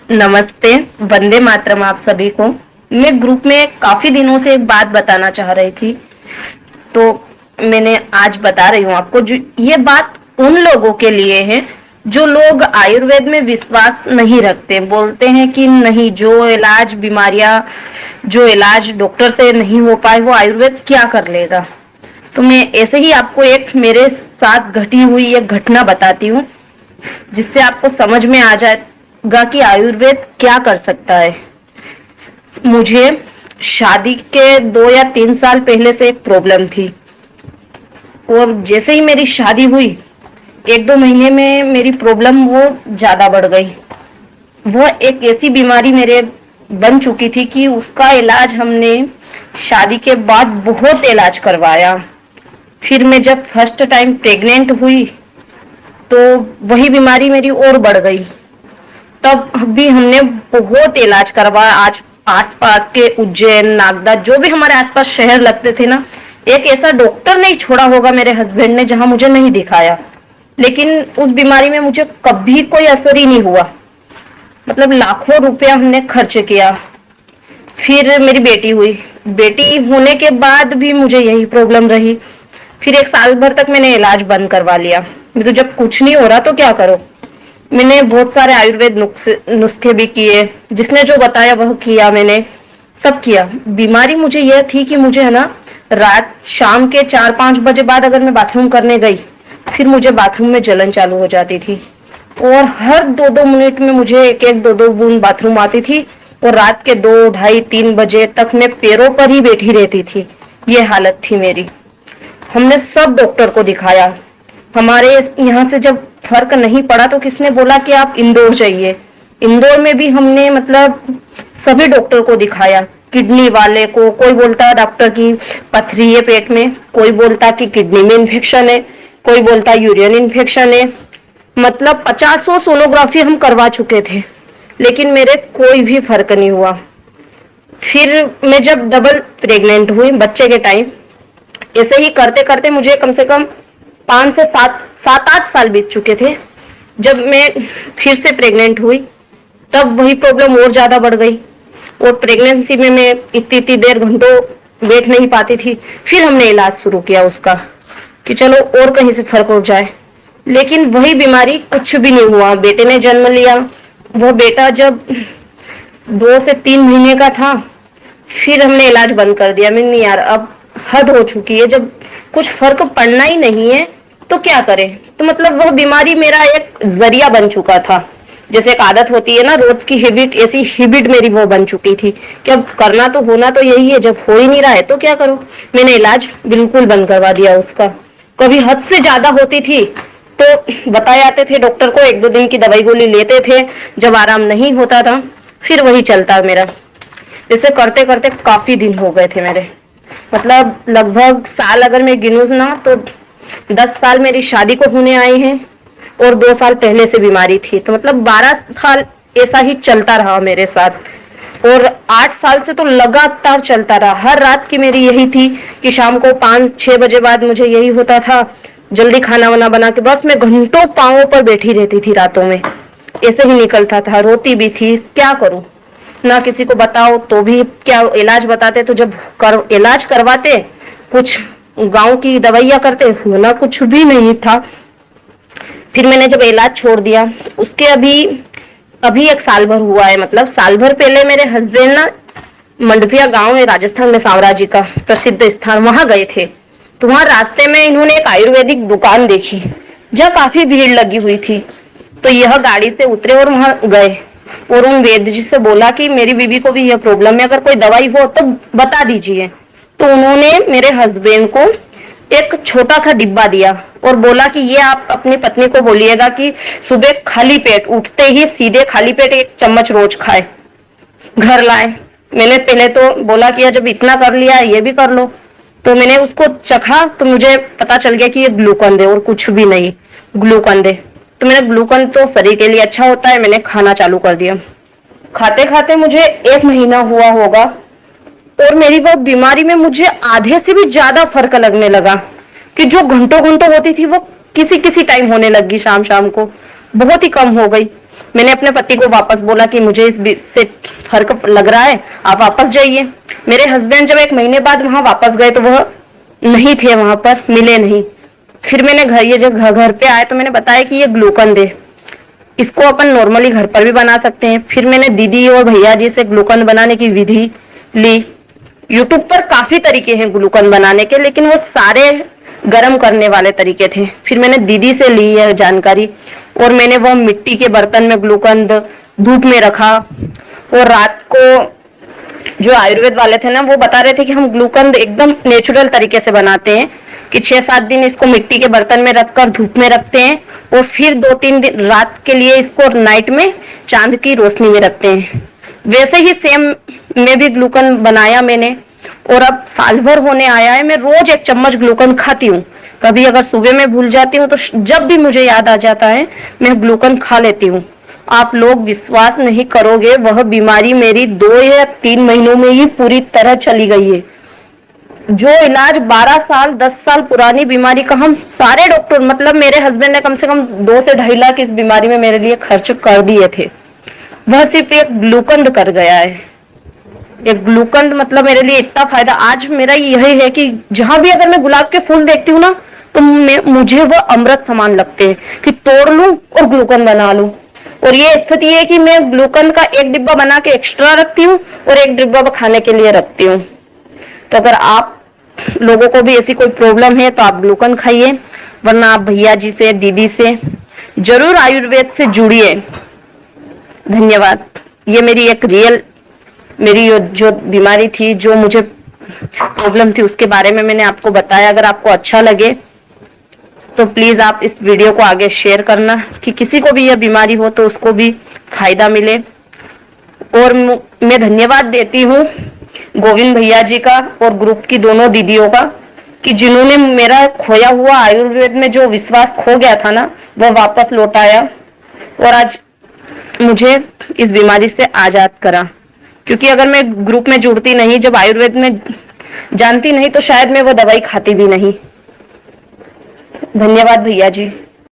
नमस्ते, वंदे मातरम आप सभी को। मैं ग्रुप में काफ़ी दिनों से एक बात बताना चाह रही थी, तो मैंने आज बता रही हूँ आपको। जो ये बात उन लोगों के लिए है जो लोग आयुर्वेद में विश्वास नहीं रखते, बोलते हैं कि नहीं, जो इलाज डॉक्टर से नहीं हो पाए वो आयुर्वेद क्या कर लेगा। तो मैं ऐसे ही आपको एक मेरे साथ घटी हुई एक घटना बताती हूँ, जिससे आपको समझ में आ जाएगा कि आयुर्वेद क्या कर सकता है। मुझे शादी के 2 या 3 साल पहले से एक प्रॉब्लम थी, और जैसे ही मेरी शादी हुई 1-2 महीने में मेरी प्रॉब्लम वो ज़्यादा बढ़ गई। वो एक ऐसी बीमारी मेरे बन चुकी थी कि उसका इलाज हमने शादी के बाद बहुत इलाज करवाया। फिर मैं जब फर्स्ट टाइम प्रेग्नेंट हुई तो वही बीमारी मेरी और बढ़ गई। तब भी हमने बहुत इलाज करवाया। आज आसपास के उज्जैन, नागदा, जो भी हमारे आसपास शहर लगते थे ना, एक ऐसा डॉक्टर नहीं छोड़ा होगा मेरे हस्बैंड ने जहां मुझे नहीं दिखाया। लेकिन उस बीमारी में मुझे कभी कोई असर ही नहीं हुआ। मतलब लाखों रुपया हमने खर्च किया। फिर मेरी बेटी हुई। बेटी होने के बाद भी मुझे यही प्रॉब्लम रही। फिर 1 साल भर तक मैंने इलाज बंद करवा लिया। मैं तो जब कुछ नहीं हो रहा तो क्या करो। मैंने बहुत सारे आयुर्वेद नुस्खे भी किए, जिसने जो बताया वह किया, मैंने सब किया। बीमारी मुझे यह थी कि मुझे है ना, रात शाम के 4-5 बजे बाद अगर मैं बाथरूम करने गई, फिर मुझे बाथरूम में जलन चालू हो जाती थी, और हर 2-2 मिनट में मुझे एक एक 2-2 बूंद बाथरूम आती थी, और रात के 2, ढाई, 3 बजे तक मैं पैरों पर ही बैठी रहती थी। ये हालत थी मेरी। हमने सब डॉक्टर को दिखाया। हमारे यहाँ से जब फर्क नहीं पड़ा तो किसने बोला कि आप इंदौर जाइए। इंदौर में भी हमने मतलब सभी डॉक्टर को दिखाया। किडनी वाले को, कोई बोलता डॉक्टर की पथरी है पेट में, कोई बोलता कि किडनी में इन्फेक्शन है, कोई बोलता यूरिन इन्फेक्शन है। मतलब 50 सोनोग्राफी हम करवा चुके थे, लेकिन मेरे कोई भी फर्क नहीं हुआ। फिर मैं जब डबल प्रेग्नेंट हुई बच्चे के टाइम, ऐसे ही करते करते मुझे कम से कम 5 से 7, 8 साल बीत चुके थे। जब मैं फिर से प्रेग्नेंट हुई तब वही प्रॉब्लम और ज़्यादा बढ़ गई, और प्रेगनेंसी में मैं इतनी इतनी देर घंटों बैठ नहीं पाती थी। फिर हमने इलाज शुरू किया उसका कि चलो और कहीं से फर्क हो जाए, लेकिन वही बीमारी, कुछ भी नहीं हुआ। बेटे ने जन्म लिया। वह बेटा जब 2 से 3 महीने का था, फिर हमने इलाज बंद कर दिया। मैं नहीं यार, अब हद हो चुकी है, जब कुछ फर्क पड़ना ही नहीं है तो क्या करें। तो मतलब वह बीमारी मेरा एक जरिया बन चुका था। जैसे एक आदत होती है ना, रोज की हैबिट, ऐसी हैबिट मेरी वो बन चुकी थी कि अब करना तो होना तो यही है, जब हो ही नहीं रहा है तो क्या करो। मैंने इलाज बिल्कुल बंद करवा दिया उसका। कभी हद से ज्यादा होती थी तो बताए आते थे डॉक्टर को, 1-2 दिन की दवाई गोली लेते थे। जब आराम नहीं होता था फिर वही चलता मेरा। इसे करते करते काफी दिन हो गए थे मेरे। मतलब लगभग साल अगर मैं गिनूँ ना तो 10 साल मेरी शादी को होने आए हैं, और 2 साल पहले से बीमारी थी, तो मतलब 12 साल ऐसा ही चलता रहा मेरे साथ। और 8 साल से तो लगातार चलता रहा। हर रात की मेरी यही थी कि शाम को 5-6 बजे बाद मुझे यही होता था, जल्दी खाना वाना बना के बस मैं घंटों पांवों पर बैठी रहती थी रातों में। ऐसे ही निकलता था। रोती भी थी, क्या करूं। ना किसी को बताओ तो भी क्या इलाज बताते, तो जब इलाज करवाते कुछ गांव की दवाइयां करते, होना कुछ भी नहीं था। फिर मैंने जब इलाज छोड़ दिया, उसके अभी 1 साल भर हुआ है। मतलब साल भर पहले मेरे हस्बैंड ना, मंडविया गांव है राजस्थान में, सांवरा जी का प्रसिद्ध स्थान, वहां गए थे। तो वहां रास्ते में इन्होंने एक आयुर्वेदिक दुकान देखी जहाँ काफी भीड़ लगी हुई थी। तो यह गाड़ी से उतरे और वहां गए, और उन वैद्य जी से बोला कि मेरी बीबी को भी यह प्रॉब्लम है, अगर कोई दवाई हो तो बता दीजिए। तो उन्होंने मेरे हस्बैंड को एक छोटा सा डिब्बा दिया और बोला कि ये आप अपनी पत्नी को बोलिएगा कि सुबह खाली पेट, उठते ही सीधे खाली पेट 1 चम्मच रोज खाए, घर लाए। मैंने पहले तो बोला कि जब इतना कर लिया है ये भी कर लो। तो मैंने उसको चखा तो मुझे पता चल गया कि ये ग्लूकन दे और कुछ भी नहीं, ग्लूकन दे। तो मैंने ग्लूकन तो शरीर के लिए अच्छा होता है, मैंने खाना चालू कर दिया। खाते खाते मुझे 1 महीना हुआ होगा, और मेरी वो बीमारी में मुझे आधे से भी ज्यादा फर्क लगने लगा, कि जो घंटों घंटों होती थी वो किसी किसी टाइम होने लगी, शाम शाम को बहुत ही कम हो गई। मैंने अपने पति को वापस बोला कि मुझे इस से फर्क लग रहा है, आप वापस जाइए। मेरे हस्बैंड जब 1 महीने बाद वहां वापस गए तो वह नहीं थे, वहां पर मिले नहीं। फिर मैंने ये जब घर पे आए तो मैंने बताया कि ये ग्लूकन दे, इसको अपन नॉर्मली घर पर भी बना सकते हैं। फिर मैंने दीदी और भैया जी से ग्लूकन बनाने की विधि ली। यूट्यूब पर काफी तरीके हैं ग्लूकन बनाने के, लेकिन वो सारे गर्म करने वाले तरीके थे। फिर मैंने दीदी से ली है जानकारी, और मैंने वह मिट्टी के बर्तन में ग्लूकंद धूप में रखा। और रात को जो आयुर्वेद वाले थे ना, वो बता रहे थे कि हम ग्लूकंद एकदम नेचुरल तरीके से बनाते हैं, कि 6-7 दिन इसको मिट्टी के बर्तन में रखकर धूप में रखते हैं, और फिर 2-3 दिन रात के लिए इसको नाइट में चांद की रोशनी में रखते हैं। वैसे ही सेम मैं भी ग्लूकन बनाया मैंने, और अब साल भर होने आया है। मैं रोज 1 चम्मच ग्लूकन खाती हूँ। कभी अगर सुबह में भूल जाती हूँ तो जब भी मुझे याद आ जाता है मैं ग्लूकन खा लेती हूँ। आप लोग विश्वास नहीं करोगे, वह बीमारी मेरी 2 या 3 महीनों में ही पूरी तरह चली गई है। जो इलाज 12 साल 10 साल पुरानी बीमारी का हम सारे डॉक्टर, मतलब मेरे हस्बैंड ने कम से कम 2 से 2.5 लाख इस बीमारी में मेरे लिए खर्च कर दिए थे, वह सिर्फ एक ग्लूकंद कर गया है। एक ग्लूकंद मतलब मेरे लिए इतना फायदा। आज मेरा यही है कि जहां भी अगर मैं गुलाब के फूल देखती हूँ ना, तो मुझे वह अमृत समान लगते हैं कि तोड़ लूं और ग्लूकंद बना लूं। और ये स्थिति है कि मैं ग्लूकंद का 1 डिब्बा बना के एक्स्ट्रा रखती हूँ और 1 डिब्बा खाने के लिए रखती हूँ। तो अगर आप लोगों को भी ऐसी कोई प्रॉब्लम है तो आप ग्लूकंद खाइए, वरना आप भैया जी से दीदी से जरूर आयुर्वेद से जुड़िए। धन्यवाद। ये मेरी एक रियल, मेरी जो बीमारी थी, जो मुझे प्रॉब्लम थी, उसके बारे में मैंने आपको बताया। अगर आपको अच्छा लगे तो प्लीज आप इस वीडियो को आगे शेयर करना, कि किसी को भी यह बीमारी हो तो उसको भी फायदा मिले। और मैं धन्यवाद देती हूँ गोविंद भैया जी का और ग्रुप की दोनों दीदियों का, कि जिन्होंने मेरा खोया हुआ आयुर्वेद में जो विश्वास खो गया था ना, वह वापस लौटाया और आज मुझे इस बीमारी से आजाद करा। क्योंकि अगर मैं ग्रुप में जुड़ती नहीं, जब आयुर्वेद में जानती नहीं, तो शायद मैं वो दवाई खाती भी नहीं। धन्यवाद भैया जी।